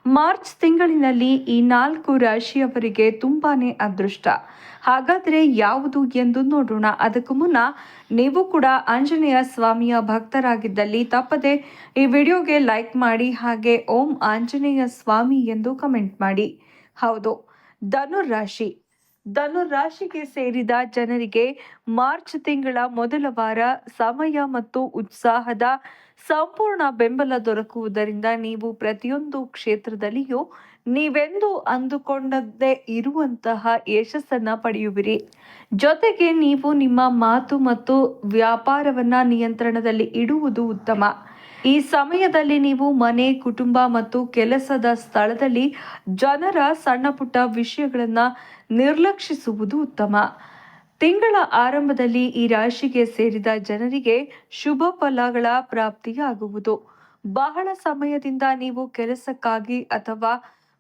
March ತಿಂಗಳಿನಲ್ಲಿ ಈ 4 ರಾಶಿಯವರಿಗೆ ತುಂಬಾನೇ ಅದೃಷ್ಟ. ಹಾಗಾದರೆ ಯಾವುದು ಎಂದು ನೋಡೋಣ. ಅದಕ್ಕೂ ಮುನ್ನ ನೀವು ಕೂಡ ಆಂಜನೇಯ ಸ್ವಾಮಿಯ ಭಕ್ತರಾಗಿದ್ದಲ್ಲಿ ತಪ್ಪದೆ ಈ ವಿಡಿಯೋಗೆ ಲೈಕ್ ಮಾಡಿ, ಹಾಗೆ ಓಂ ಆಂಜನೇಯ ಸ್ವಾಮಿ ಎಂದು ಕಮೆಂಟ್ ಮಾಡಿ. ಹೌದು, ಧನುರಾಶಿ. ಧನುರಾಶಿಗೆ ಸೇರಿದ ಜನರಿಗೆ ಮಾರ್ಚ್ ತಿಂಗಳ ಮೊದಲ ವಾರ ಸಮಯ ಮತ್ತು ಉತ್ಸಾಹದ ಸಂಪೂರ್ಣ ಬೆಂಬಲ ದೊರಕುವುದರಿಂದ ನೀವು ಪ್ರತಿಯೊಂದು ಕ್ಷೇತ್ರದಲ್ಲಿಯೂ ನೀವೆಂದು ಅಂದುಕೊಂಡದ್ದೇ ಇರುವಂತಹ ಯಶಸ್ಸನ್ನ ಪಡೆಯುವಿರಿ. ಜೊತೆಗೆ ನೀವು ನಿಮ್ಮ ಮಾತು ಮತ್ತು ವ್ಯಾಪಾರವನ್ನ ನಿಯಂತ್ರಣದಲ್ಲಿ ಇಡುವುದು ಉತ್ತಮ. ಈ ಸಮಯದಲ್ಲಿ ನೀವು ಮನೆ, ಕುಟುಂಬ ಮತ್ತು ಕೆಲಸದ ಸ್ಥಳದಲ್ಲಿ ಜನರ ಸಣ್ಣ ಪುಟ್ಟ ವಿಷಯಗಳನ್ನು ನಿರ್ಲಕ್ಷಿಸುವುದು ಉತ್ತಮ. ತಿಂಗಳ ಆರಂಭದಲ್ಲಿ ಈ ರಾಶಿಗೆ ಸೇರಿದ ಜನರಿಗೆ ಶುಭ ಫಲಗಳ ಪ್ರಾಪ್ತಿಯಾಗುವುದು. ಬಹಳ ಸಮಯದಿಂದ ನೀವು ಕೆಲಸಕ್ಕಾಗಿ ಅಥವಾ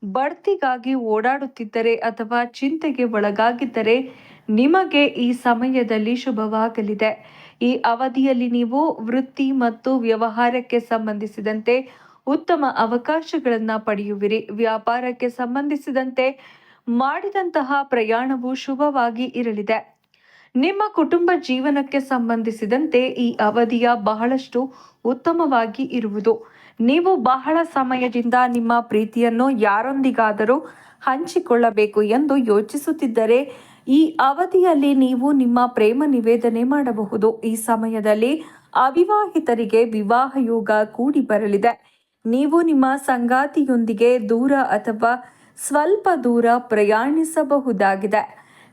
ಬಡ್ತಿಗಾಗಿ ಓಡಾಡುತ್ತಿದ್ದರೆ ಅಥವಾ ಚಿಂತೆಗೆ ಒಳಗಾಗಿದ್ದರೆ ನಿಮಗೆ ಈ ಸಮಯದಲ್ಲಿ ಶುಭವಾಗಲಿದೆ. ಈ ಅವಧಿಯಲ್ಲಿ ನೀವು ವೃತ್ತಿ ಮತ್ತು ವ್ಯವಹಾರಕ್ಕೆ ಸಂಬಂಧಿಸಿದಂತೆ ಉತ್ತಮ ಅವಕಾಶಗಳನ್ನು ಪಡೆಯುವಿರಿ. ವ್ಯಾಪಾರಕ್ಕೆ ಸಂಬಂಧಿಸಿದಂತೆ ಮಾಡಿದಂತಹ ಪ್ರಯಾಣವು ಶುಭವಾಗಿ ಇರಲಿದೆ. ನಿಮ್ಮ ಕುಟುಂಬ ಜೀವನಕ್ಕೆ ಸಂಬಂಧಿಸಿದಂತೆ ಈ ಅವಧಿಯ ಬಹಳಷ್ಟು ಉತ್ತಮವಾಗಿ ಇರುವುದು. ನೀವು ಬಹಳ ಸಮಯದಿಂದ ನಿಮ್ಮ ಪ್ರೀತಿಯನ್ನು ಯಾರೊಂದಿಗಾದರೂ ಹಂಚಿಕೊಳ್ಳಬೇಕು ಎಂದು ಯೋಚಿಸುತ್ತಿದ್ದರೆ ಈ ಅವಧಿಯಲ್ಲಿ ನೀವು ನಿಮ್ಮ ಪ್ರೇಮ ನಿವೇದನೆ ಮಾಡಬಹುದು. ಈ ಸಮಯದಲ್ಲಿ ಅವಿವಾಹಿತರಿಗೆ ವಿವಾಹ ಯೋಗ ಕೂಡಿ ಬರಲಿದೆ. ನೀವು ನಿಮ್ಮ ಸಂಗಾತಿಯೊಂದಿಗೆ ದೂರ ಅಥವಾ ಸ್ವಲ್ಪ ದೂರ ಪ್ರಯಾಣಿಸಬಹುದಾಗಿದೆ.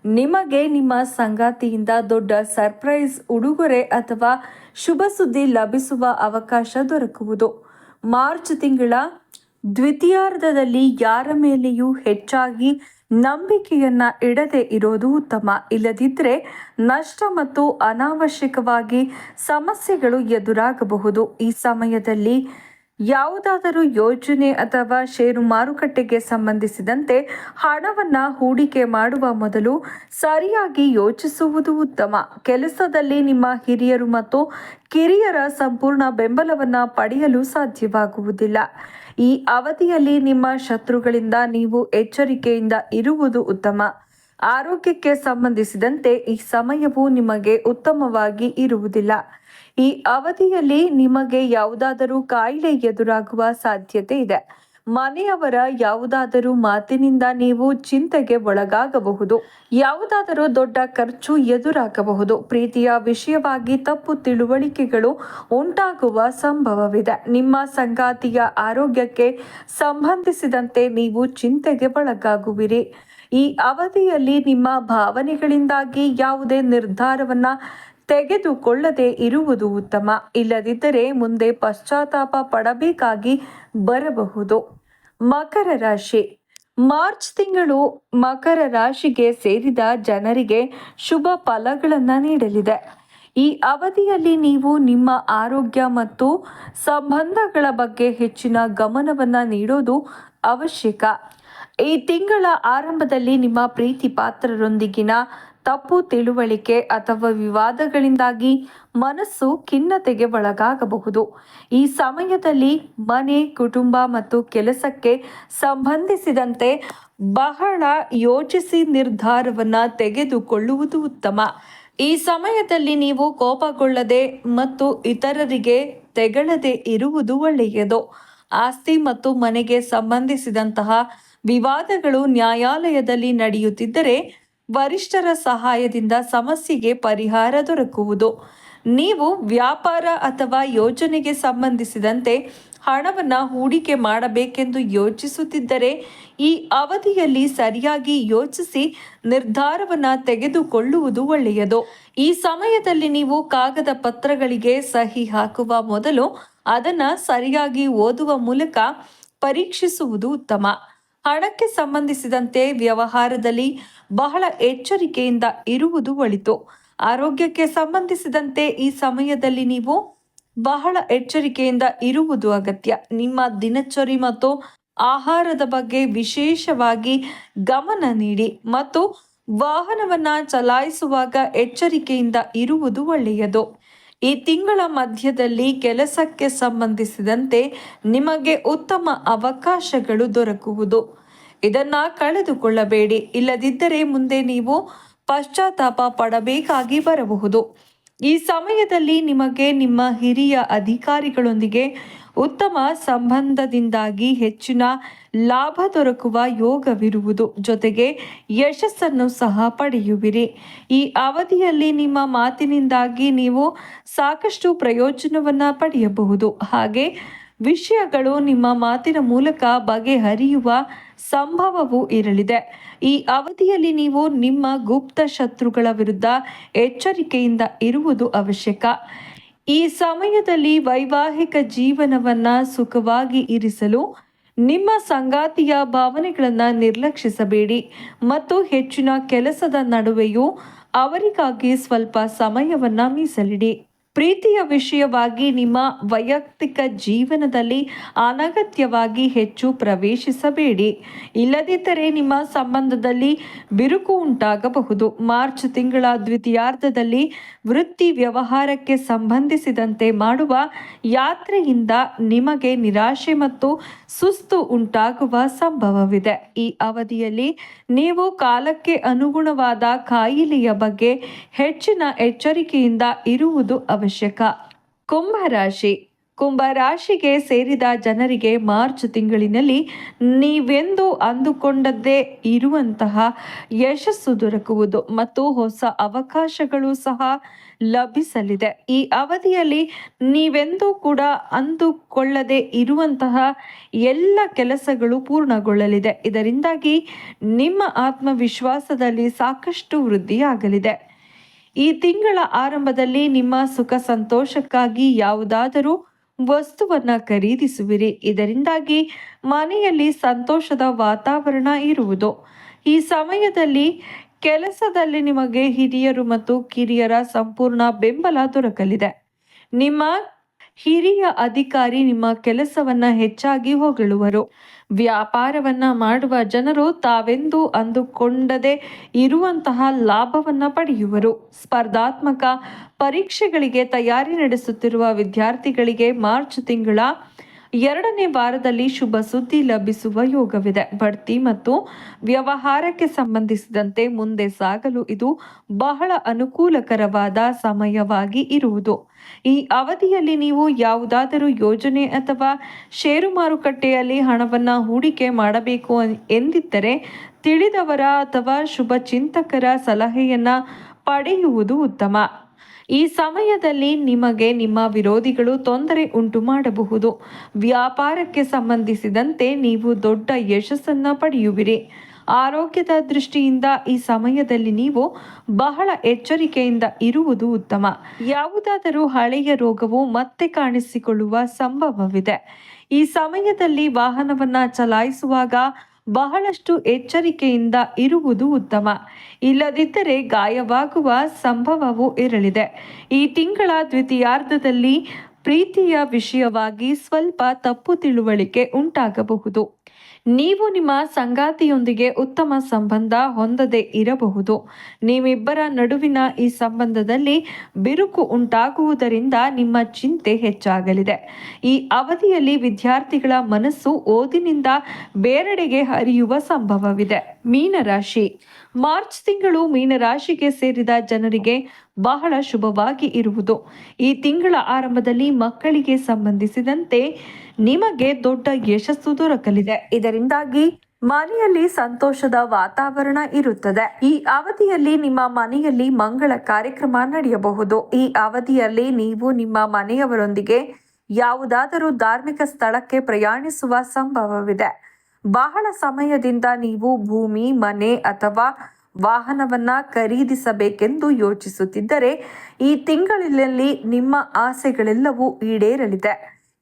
ನಿಮಗೆ ನಿಮ್ಮ ಸಂಗಾತಿಯಿಂದ ದೊಡ್ಡ ಸರ್ಪ್ರೈಸ್ ಉಡುಗೊರೆ ಅಥವಾ ಶುಭ ಸುದ್ದಿ ಲಭಿಸುವ ಅವಕಾಶ ದೊರಕುವುದು. ಮಾರ್ಚ್ ತಿಂಗಳ ದ್ವಿತೀಯಾರ್ಧದಲ್ಲಿ ಯಾರ ಮೇಲೆಯೂ ಹೆಚ್ಚಾಗಿ ನಂಬಿಕೆಯನ್ನ ಇಡದೆ ಇರೋದು ಉತ್ತಮ. ಇಲ್ಲದಿದ್ದರೆ ನಷ್ಟ ಮತ್ತು ಅನಾವಶ್ಯಕವಾಗಿ ಸಮಸ್ಯೆಗಳು ಎದುರಾಗಬಹುದು. ಈ ಸಮಯದಲ್ಲಿ ಯಾವುದಾದರೂ ಯೋಜನೆ ಅಥವಾ ಷೇರು ಮಾರುಕಟ್ಟೆಗೆ ಸಂಬಂಧಿಸಿದಂತೆ ಹಣವನ್ನು ಹೂಡಿಕೆ ಮಾಡುವ ಮೊದಲು ಸರಿಯಾಗಿ ಯೋಚಿಸುವುದು ಉತ್ತಮ. ಕೆಲಸದಲ್ಲಿ ನಿಮ್ಮ ಹಿರಿಯರು ಮತ್ತು ಕಿರಿಯರ ಸಂಪೂರ್ಣ ಬೆಂಬಲವನ್ನು ಪಡೆಯಲು ಸಾಧ್ಯವಾಗುವುದಿಲ್ಲ. ಈ ಅವಧಿಯಲ್ಲಿ ನಿಮ್ಮ ಶತ್ರುಗಳಿಂದ ನೀವು ಎಚ್ಚರಿಕೆಯಿಂದ ಇರುವುದು ಉತ್ತಮ. ಆರೋಗ್ಯಕ್ಕೆ ಸಂಬಂಧಿಸಿದಂತೆ ಈ ಸಮಯವು ನಿಮಗೆ ಉತ್ತಮವಾಗಿ ಇರುವುದಿಲ್ಲ. ಈ ಅವಧಿಯಲ್ಲಿ ನಿಮಗೆ ಯಾವುದಾದರೂ ಕಾಯಿಲೆ ಎದುರಾಗುವ ಸಾಧ್ಯತೆ ಇದೆ. ಮನೆಯವರ ಯಾವುದಾದರೂ ಮಾತಿನಿಂದ ನೀವು ಚಿಂತೆಗೆ ಒಳಗಾಗಬಹುದು. ಯಾವುದಾದರೂ ದೊಡ್ಡ ಖರ್ಚು ಎದುರಾಗಬಹುದು. ಪ್ರೀತಿಯ ವಿಷಯವಾಗಿ ತಪ್ಪು ತಿಳುವಳಿಕೆಗಳು ಉಂಟಾಗುವ ಸಂಭವವಿದೆ. ನಿಮ್ಮ ಸಂಗಾತಿಯ ಆರೋಗ್ಯಕ್ಕೆ ಸಂಬಂಧಿಸಿದಂತೆ ನೀವು ಚಿಂತೆಗೆ ಒಳಗಾಗುವಿರಿ. ಈ ಅವಧಿಯಲ್ಲಿ ನಿಮ್ಮ ಭಾವನೆಗಳಿಂದಾಗಿ ಯಾವುದೇ ನಿರ್ಧಾರವನ್ನ ತೆಗೆದುಕೊಳ್ಳದೆ ಇರುವುದು ಉತ್ತಮ. ಇಲ್ಲದಿದ್ದರೆ ಮುಂದೆ ಪಶ್ಚಾತ್ತಾಪ ಪಡಬೇಕಾಗಿ ಬರಬಹುದು. ಮಕರ ರಾಶಿ. ಮಾರ್ಚ್ ತಿಂಗಳು ಮಕರ ರಾಶಿಗೆ ಸೇರಿದ ಜನರಿಗೆ ಶುಭ ಫಲಗಳನ್ನು ನೀಡಲಿದೆ. ಈ ಅವಧಿಯಲ್ಲಿ ನೀವು ನಿಮ್ಮ ಆರೋಗ್ಯ ಮತ್ತು ಸಂಬಂಧಗಳ ಬಗ್ಗೆ ಹೆಚ್ಚಿನ ಗಮನವನ್ನು ನೀಡೋದು ಅವಶ್ಯಕ. ಈ ತಿಂಗಳ ಆರಂಭದಲ್ಲಿ ನಿಮ್ಮ ಪ್ರೀತಿ ಪಾತ್ರರೊಂದಿಗಿನ ತಪ್ಪು ತಿಳುವಳಿಕೆ ಅಥವಾ ವಿವಾದಗಳಿಂದಾಗಿ ಮನಸ್ಸು ಖಿನ್ನತೆಗೆ ಒಳಗಾಗಬಹುದು. ಈ ಸಮಯದಲ್ಲಿ ಮನೆ, ಕುಟುಂಬ ಮತ್ತು ಕೆಲಸಕ್ಕೆ ಸಂಬಂಧಿಸಿದಂತೆ ಬಹಳ ಯೋಚಿಸಿ ನಿರ್ಧಾರವನ್ನು ತೆಗೆದುಕೊಳ್ಳುವುದು ಉತ್ತಮ. ಈ ಸಮಯದಲ್ಲಿ ನೀವು ಕೋಪಗೊಳ್ಳದೆ ಮತ್ತು ಇತರರಿಗೆ ತೆಗಳದೆ ಇರುವುದು ಒಳ್ಳೆಯದು. ಆಸ್ತಿ ಮತ್ತು ಮನೆಗೆ ಸಂಬಂಧಿಸಿದಂತಹ ವಿವಾದಗಳು ನ್ಯಾಯಾಲಯದಲ್ಲಿ ನಡೆಯುತ್ತಿದ್ದರೆ ವರಿಷ್ಠರ ಸಹಾಯದಿಂದ ಸಮಸ್ಯೆಗೆ ಪರಿಹಾರ ದೊರಕುವುದು. ನೀವು ವ್ಯಾಪಾರ ಅಥವಾ ಯೋಜನೆಗೆ ಸಂಬಂಧಿಸಿದಂತೆ ಹಣವನ್ನು ಹೂಡಿಕೆ ಮಾಡಬೇಕೆಂದು ಯೋಚಿಸುತ್ತಿದ್ದರೆ ಈ ಅವಧಿಯಲ್ಲಿ ಸರಿಯಾಗಿ ಯೋಚಿಸಿ ನಿರ್ಧಾರವನ್ನು ತೆಗೆದುಕೊಳ್ಳುವುದು ಒಳ್ಳೆಯದು. ಈ ಸಮಯದಲ್ಲಿ ನೀವು ಕಾಗದ ಪತ್ರಗಳಿಗೆ ಸಹಿ ಹಾಕುವ ಮೊದಲು ಅದನ್ನು ಸರಿಯಾಗಿ ಓದುವ ಮೂಲಕ ಪರೀಕ್ಷಿಸುವುದು ಉತ್ತಮ. ಹಣಕ್ಕೆ ಸಂಬಂಧಿಸಿದಂತೆ ವ್ಯವಹಾರದಲ್ಲಿ ಬಹಳ ಎಚ್ಚರಿಕೆಯಿಂದ ಇರುವುದು ಒಳಿತು. ಆರೋಗ್ಯಕ್ಕೆ ಸಂಬಂಧಿಸಿದಂತೆ ಈ ಸಮಯದಲ್ಲಿ ನೀವು ಬಹಳ ಎಚ್ಚರಿಕೆಯಿಂದ ಇರುವುದು ಅಗತ್ಯ. ನಿಮ್ಮ ದಿನಚರಿ ಮತ್ತು ಆಹಾರದ ಬಗ್ಗೆ ವಿಶೇಷವಾಗಿ ಗಮನ ನೀಡಿ ಮತ್ತು ವಾಹನವನ್ನು ಚಲಾಯಿಸುವಾಗ ಎಚ್ಚರಿಕೆಯಿಂದ ಇರುವುದು ಒಳ್ಳೆಯದು. ಈ ತಿಂಗಳ ಮಧ್ಯದಲ್ಲಿ ಕೆಲಸಕ್ಕೆ ಸಂಬಂಧಿಸಿದಂತೆ ನಿಮಗೆ ಉತ್ತಮ ಅವಕಾಶಗಳು ದೊರಕುವುದು. ಇದನ್ನ ಕಳೆದುಕೊಳ್ಳಬೇಡಿ, ಇಲ್ಲದಿದ್ದರೆ ಮುಂದೆ ನೀವು ಪಶ್ಚಾತ್ತಾಪ ಪಡಬೇಕಾಗಿ ಬರಬಹುದು. ಈ ಸಮಯದಲ್ಲಿ ನಿಮಗೆ ನಿಮ್ಮ ಹಿರಿಯ ಅಧಿಕಾರಿಗಳೊಂದಿಗೆ ಉತ್ತಮ ಸಂಬಂಧದಿಂದಾಗಿ ಹೆಚ್ಚಿನ ಲಾಭ ದೊರಕುವ ಯೋಗವಿರುವುದು. ಜೊತೆಗೆ ಯಶಸ್ಸನ್ನು ಸಹ ಪಡೆಯುವಿರಿ. ಈ ಅವಧಿಯಲ್ಲಿ ನಿಮ್ಮ ಮಾತಿನಿಂದಾಗಿ ನೀವು ಸಾಕಷ್ಟು ಪ್ರಯೋಜನವನ್ನು ಪಡೆಯಬಹುದು. ಹಾಗೆ ವಿಷಯಗಳು ನಿಮ್ಮ ಮಾತಿನ ಮೂಲಕ ಬಗೆಹರಿಯುವ ಸಂಭವವೂ ಇರಲಿದೆ. ಈ ಅವಧಿಯಲ್ಲಿ ನೀವು ನಿಮ್ಮ ಗುಪ್ತ ಶತ್ರುಗಳ ವಿರುದ್ಧ ಎಚ್ಚರಿಕೆಯಿಂದ ಇರುವುದು ಅವಶ್ಯಕ. ಈ ಸಮಯದಲ್ಲಿ ವೈವಾಹಿಕ ಜೀವನವನ್ನ ಸುಖವಾಗಿ ಇರಿಸಲು ನಿಮ್ಮ ಸಂಗಾತಿಯ ಭಾವನೆಗಳನ್ನು ನಿರ್ಲಕ್ಷಿಸಬೇಡಿ ಮತ್ತು ಹೆಚ್ಚಿನ ಕೆಲಸದ ನಡುವೆಯೂ ಅವರಿಗಾಗಿ ಸ್ವಲ್ಪ ಸಮಯವನ್ನ ಮೀಸಲಿಡಿ. ಪ್ರೀತಿಯ ವಿಷಯವಾಗಿ ನಿಮ್ಮ ವೈಯಕ್ತಿಕ ಜೀವನದಲ್ಲಿ ಅನಗತ್ಯವಾಗಿ ಹೆಚ್ಚು ಪ್ರವೇಶಿಸಬೇಡಿ, ಇಲ್ಲದಿದ್ದರೆ ನಿಮ್ಮ ಸಂಬಂಧದಲ್ಲಿ ಬಿರುಕು ಉಂಟಾಗಬಹುದು. ಮಾರ್ಚ್ ತಿಂಗಳ ದ್ವಿತೀಯಾರ್ಧದಲ್ಲಿ ವೃತ್ತಿ ವ್ಯವಹಾರಕ್ಕೆ ಸಂಬಂಧಿಸಿದಂತೆ ಮಾಡುವ ಯಾತ್ರೆಯಿಂದ ನಿಮಗೆ ನಿರಾಶೆ ಮತ್ತು ಸುಸ್ತು ಉಂಟಾಗುವ ಸಂಭವವಿದೆ. ಈ ಅವಧಿಯಲ್ಲಿ ನೀವು ಕಾಲಕ್ಕೆ ಅನುಗುಣವಾದ ಕಾಯಿಲೆಯ ಬಗ್ಗೆ ಹೆಚ್ಚಿನ ಎಚ್ಚರಿಕೆಯಿಂದ ಇರುವುದು ಅವಶ್ಯಕ. ಕುಂಭರಾಶಿ. ಕುಂಭರಾಶಿಗೆ ಸೇರಿದ ಜನರಿಗೆ ಮಾರ್ಚ್ ತಿಂಗಳಿನಲ್ಲಿ ನೀವೆಂದು ಅಂದುಕೊಂಡದ್ದೇ ಇರುವಂತಹ ಯಶಸ್ಸು ದೊರಕುವುದು ಮತ್ತು ಹೊಸ ಅವಕಾಶಗಳು ಸಹ ಲಭಿಸಲಿದೆ. ಈ ಅವಧಿಯಲ್ಲಿ ನೀವೆಂದೂ ಕೂಡ ಅಂದುಕೊಳ್ಳದೆ ಇರುವಂತಹ ಎಲ್ಲ ಕೆಲಸಗಳು ಪೂರ್ಣಗೊಳ್ಳಲಿದೆ. ಇದರಿಂದಾಗಿ ನಿಮ್ಮ ಆತ್ಮವಿಶ್ವಾಸದಲ್ಲಿ ಸಾಕಷ್ಟು ವೃದ್ಧಿಯಾಗಲಿದೆ. ಈ ತಿಂಗಳ ಆರಂಭದಲ್ಲಿ ನಿಮ್ಮ ಸುಖ ಸಂತೋಷಕ್ಕಾಗಿ ಯಾವುದಾದರೂ ವಸ್ತುವನ್ನ ಖರೀದಿಸುವಿರಿ. ಇದರಿಂದಾಗಿ ಮನೆಯಲ್ಲಿ ಸಂತೋಷದ ವಾತಾವರಣ ಇರುವುದು. ಈ ಸಮಯದಲ್ಲಿ ಕೆಲಸದಲ್ಲಿ ನಿಮಗೆ ಹಿರಿಯರು ಮತ್ತು ಕಿರಿಯರ ಸಂಪೂರ್ಣ ಬೆಂಬಲ ದೊರಕಲಿದೆ. ನಿಮ್ಮ ಹಿರಿಯ ಅಧಿಕಾರಿ ನಿಮ್ಮ ಕೆಲಸವನ್ನ ಹೆಚ್ಚಾಗಿ ಹೊಗಳುವರು. ವ್ಯಾಪಾರವನ್ನ ಮಾಡುವ ಜನರು ತಾವೆಂದು ಅಂದುಕೊಂಡದೇ ಇರುವಂತಹ ಲಾಭವನ್ನ ಪಡೆಯುವರು. ಸ್ಪರ್ಧಾತ್ಮಕ ಪರೀಕ್ಷೆಗಳಿಗೆ ತಯಾರಿ ನಡೆಸುತ್ತಿರುವ ವಿದ್ಯಾರ್ಥಿಗಳಿಗೆ ಮಾರ್ಚ್ ತಿಂಗಳ 2ನೇ ವಾರದಲ್ಲಿ ಶುಭ ಸುದ್ದಿ ಲಭಿಸುವ ಯೋಗವಿದೆ. ಬಡ್ತಿ ಮತ್ತು ವ್ಯವಹಾರಕ್ಕೆ ಸಂಬಂಧಿಸಿದಂತೆ ಮುಂದೆ ಸಾಗಲು ಇದು ಬಹಳ ಅನುಕೂಲಕರವಾದ ಸಮಯವಾಗಿ ಇರುವುದು. ಈ ಅವಧಿಯಲ್ಲಿ ನೀವು ಯಾವುದಾದರೂ ಯೋಜನೆ ಅಥವಾ ಷೇರು ಮಾರುಕಟ್ಟೆಯಲ್ಲಿ ಹಣವನ್ನು ಹೂಡಿಕೆ ಮಾಡಬೇಕು ಎಂದಿದ್ದರೆ ತಿಳಿದವರ ಅಥವಾ ಶುಭ ಚಿಂತಕರ ಸಲಹೆಯನ್ನ ಪಡೆಯುವುದು ಉತ್ತಮ. ಈ ಸಮಯದಲ್ಲಿ ನಿಮಗೆ ನಿಮ್ಮ ವಿರೋಧಿಗಳು ತೊಂದರೆ ಉಂಟು ಮಾಡಬಹುದು. ವ್ಯಾಪಾರಕ್ಕೆ ಸಂಬಂಧಿಸಿದಂತೆ ನೀವು ದೊಡ್ಡ ಯಶಸ್ಸನ್ನ ಪಡೆಯುವಿರಿ. ಆರೋಗ್ಯದ ದೃಷ್ಟಿಯಿಂದ ಈ ಸಮಯದಲ್ಲಿ ನೀವು ಬಹಳ ಎಚ್ಚರಿಕೆಯಿಂದ ಇರುವುದು ಉತ್ತಮ. ಯಾವುದಾದರೂ ಹಳೆಯ ರೋಗವು ಮತ್ತೆ ಕಾಣಿಸಿಕೊಳ್ಳುವ ಸಂಭವವಿದೆ. ಈ ಸಮಯದಲ್ಲಿ ವಾಹನವನ್ನ ಚಲಾಯಿಸುವಾಗ ಬಹಳಷ್ಟು ಎಚ್ಚರಿಕೆಯಿಂದ ಇರುವುದು ಉತ್ತಮ, ಇಲ್ಲದಿದ್ದರೆ ಗಾಯವಾಗುವ ಸಂಭವವೂ ಇರಲಿದೆ. ಈ ತಿಂಗಳ ದ್ವಿತೀಯಾರ್ಧದಲ್ಲಿ ಪ್ರೀತಿಯ ವಿಷಯವಾಗಿ ಸ್ವಲ್ಪ ತಪ್ಪು ತಿಳುವಳಿಕೆ ಉಂಟಾಗಬಹುದು. ನೀವು ನಿಮ್ಮ ಸಂಗಾತಿಯೊಂದಿಗೆ ಉತ್ತಮ ಸಂಬಂಧ ಹೊಂದದೇ ಇರಬಹುದು. ನೀವಿಬ್ಬರ ನಡುವಿನ ಈ ಸಂಬಂಧದಲ್ಲಿ ಬಿರುಕು ಉಂಟಾಗುವುದರಿಂದ ನಿಮ್ಮ ಚಿಂತೆ ಹೆಚ್ಚಾಗಲಿದೆ. ಈ ಅವಧಿಯಲ್ಲಿ ವಿದ್ಯಾರ್ಥಿಗಳ ಮನಸ್ಸು ಓದಿನಿಂದ ಬೇರೆಡೆಗೆ ಹರಿಯುವ ಸಂಭವವಿದೆ. ಮೀನರಾಶಿ. ಮಾರ್ಚ್ ತಿಂಗಳು ಮೀನರಾಶಿಗೆ ಸೇರಿದ ಜನರಿಗೆ ಬಹಳ ಶುಭವಾಗಿ ಇರುವುದು. ಈ ತಿಂಗಳ ಆರಂಭದಲ್ಲಿ ಮಕ್ಕಳಿಗೆ ಸಂಬಂಧಿಸಿದಂತೆ ನಿಮಗೆ ದೊಡ್ಡ ಯಶಸ್ಸು ದೊರಕಲಿದೆ. ಇದರಿಂದಾಗಿ ಮನೆಯಲ್ಲಿ ಸಂತೋಷದ ವಾತಾವರಣ ಇರುತ್ತದೆ. ಈ ಅವಧಿಯಲ್ಲಿ ನಿಮ್ಮ ಮನೆಯಲ್ಲಿ ಮಂಗಳ ಕಾರ್ಯಕ್ರಮ ನಡೆಯಬಹುದು. ಈ ಅವಧಿಯಲ್ಲಿ ನೀವು ನಿಮ್ಮ ಮನೆಯವರೊಂದಿಗೆ ಯಾವುದಾದರೂ ಧಾರ್ಮಿಕ ಸ್ಥಳಕ್ಕೆ ಪ್ರಯಾಣಿಸುವ ಸಂಭವವಿದೆ. ಬಹಳ ಸಮಯದಿಂದ ನೀವು ಭೂಮಿ, ಮನೆ ಅಥವಾ ವಾಹನವನ್ನ ಖರೀದಿಸಬೇಕೆಂದು ಯೋಚಿಸುತ್ತಿದ್ದರೆ ಈ ತಿಂಗಳಿನಲ್ಲಿ ನಿಮ್ಮ ಆಸೆಗಳೆಲ್ಲವೂ ಈಡೇರಲಿದೆ.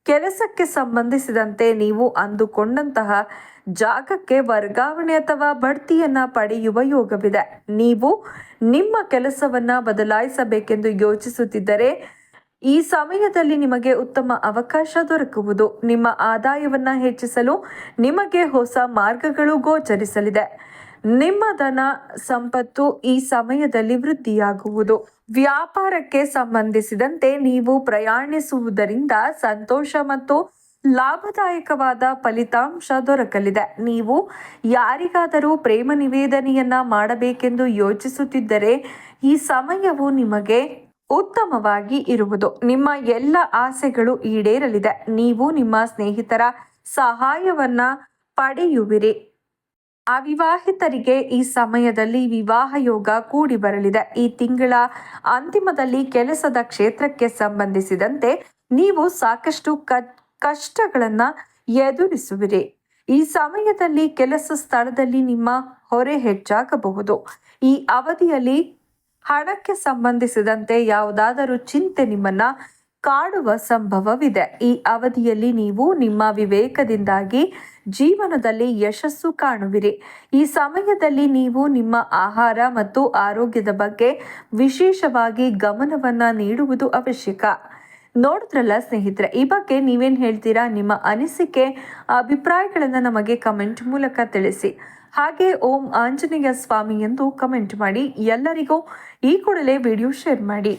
ಕೆಲಸಕ್ಕೆ ಸಂಬಂಧಿಸಿದಂತೆ ನೀವು ಅಂದುಕೊಂಡಂತಹ ಜಾಗಕ್ಕೆ ವರ್ಗಾವಣೆ ಅಥವಾ ಬಡ್ತಿಯನ್ನ ಪಡೆಯುವ ಯೋಗವಿದೆ. ನೀವು ನಿಮ್ಮ ಕೆಲಸವನ್ನ ಬದಲಾಯಿಸಬೇಕೆಂದು ಯೋಚಿಸುತ್ತಿದ್ದರೆ ಈ ಸಮಯದಲ್ಲಿ ನಿಮಗೆ ಉತ್ತಮ ಅವಕಾಶ ದೊರಕುವುದು. ನಿಮ್ಮ ಆದಾಯವನ್ನ ಹೆಚ್ಚಿಸಲು ನಿಮಗೆ ಹೊಸ ಮಾರ್ಗಗಳು ಗೋಚರಿಸಲಿದೆ. ನಿಮ್ಮ ಧನ ಸಂಪತ್ತು ಈ ಸಮಯದಲ್ಲಿ ವೃದ್ಧಿಯಾಗುವುದು. ವ್ಯಾಪಾರಕ್ಕೆ ಸಂಬಂಧಿಸಿದಂತೆ ನೀವು ಪ್ರಯಾಣಿಸುವುದರಿಂದ ಸಂತೋಷ ಮತ್ತು ಲಾಭದಾಯಕವಾದ ಫಲಿತಾಂಶ ದೊರಕಲಿದೆ. ನೀವು ಯಾರಿಗಾದರೂ ಪ್ರೇಮ ನಿವೇದನೆಯನ್ನ ಮಾಡಬೇಕೆಂದು ಯೋಚಿಸುತ್ತಿದ್ದರೆ ಈ ಸಮಯವು ನಿಮಗೆ ಉತ್ತಮವಾಗಿ ಇರುವುದು. ನಿಮ್ಮ ಎಲ್ಲ ಆಸೆಗಳು ಈಡೇರಲಿದೆ. ನೀವು ನಿಮ್ಮ ಸ್ನೇಹಿತರ ಸಹಾಯವನ್ನ ಪಡೆಯುವಿರಿ. ಅವಿವಾಹಿತರಿಗೆ ಈ ಸಮಯದಲ್ಲಿ ವಿವಾಹ ಯೋಗ ಕೂಡಿ ಬರಲಿದೆ. ಈ ತಿಂಗಳ ಅಂತಿಮದಲ್ಲಿ ಕೆಲಸದ ಕ್ಷೇತ್ರಕ್ಕೆ ಸಂಬಂಧಿಸಿದಂತೆ ನೀವು ಸಾಕಷ್ಟು ಕಷ್ಟಗಳನ್ನ ಎದುರಿಸುವಿರಿ. ಈ ಸಮಯದಲ್ಲಿ ಕೆಲಸ ಸ್ಥಳದಲ್ಲಿ ನಿಮ್ಮ ಹೊರೆ ಹೆಚ್ಚಾಗಬಹುದು. ಈ ಅವಧಿಯಲ್ಲಿ ಹಣಕ್ಕೆ ಸಂಬಂಧಿಸಿದಂತೆ ಯಾವುದಾದರೂ ಚಿಂತೆ ನಿಮ್ಮನ್ನ ಕಾಡುವ ಸಂಭವವಿದೆ. ಈ ಅವಧಿಯಲ್ಲಿ ನೀವು ನಿಮ್ಮ ವಿವೇಕದಿಂದಾಗಿ ಜೀವನದಲ್ಲಿ ಯಶಸ್ಸು ಕಾಣುವಿರಿ. ಈ ಸಮಯದಲ್ಲಿ ನೀವು ನಿಮ್ಮ ಆಹಾರ ಮತ್ತು ಆರೋಗ್ಯದ ಬಗ್ಗೆ ವಿಶೇಷವಾಗಿ ಗಮನವನ್ನ ನೀಡುವುದು ಅವಶ್ಯಕ. ನೋಡಿದ್ರಲ್ಲ ಸ್ನೇಹಿತರೆ, ಈ ಬಗ್ಗೆ ನೀವೇನು ಹೇಳ್ತೀರಾ? ನಿಮ್ಮ ಅನಿಸಿಕೆ ಅಭಿಪ್ರಾಯಗಳನ್ನು ನಮಗೆ ಕಮೆಂಟ್ ಮೂಲಕ ತಿಳಿಸಿ. ಹಾಗೆ ಓಂ ಆಂಜನೇಯ ಸ್ವಾಮಿ ಎಂದು ಕಮೆಂಟ್ ಮಾಡಿ. ಎಲ್ಲರಿಗೂ ಈ ಕೂಡಲೇ ವಿಡಿಯೋ ಶೇರ್ ಮಾಡಿ.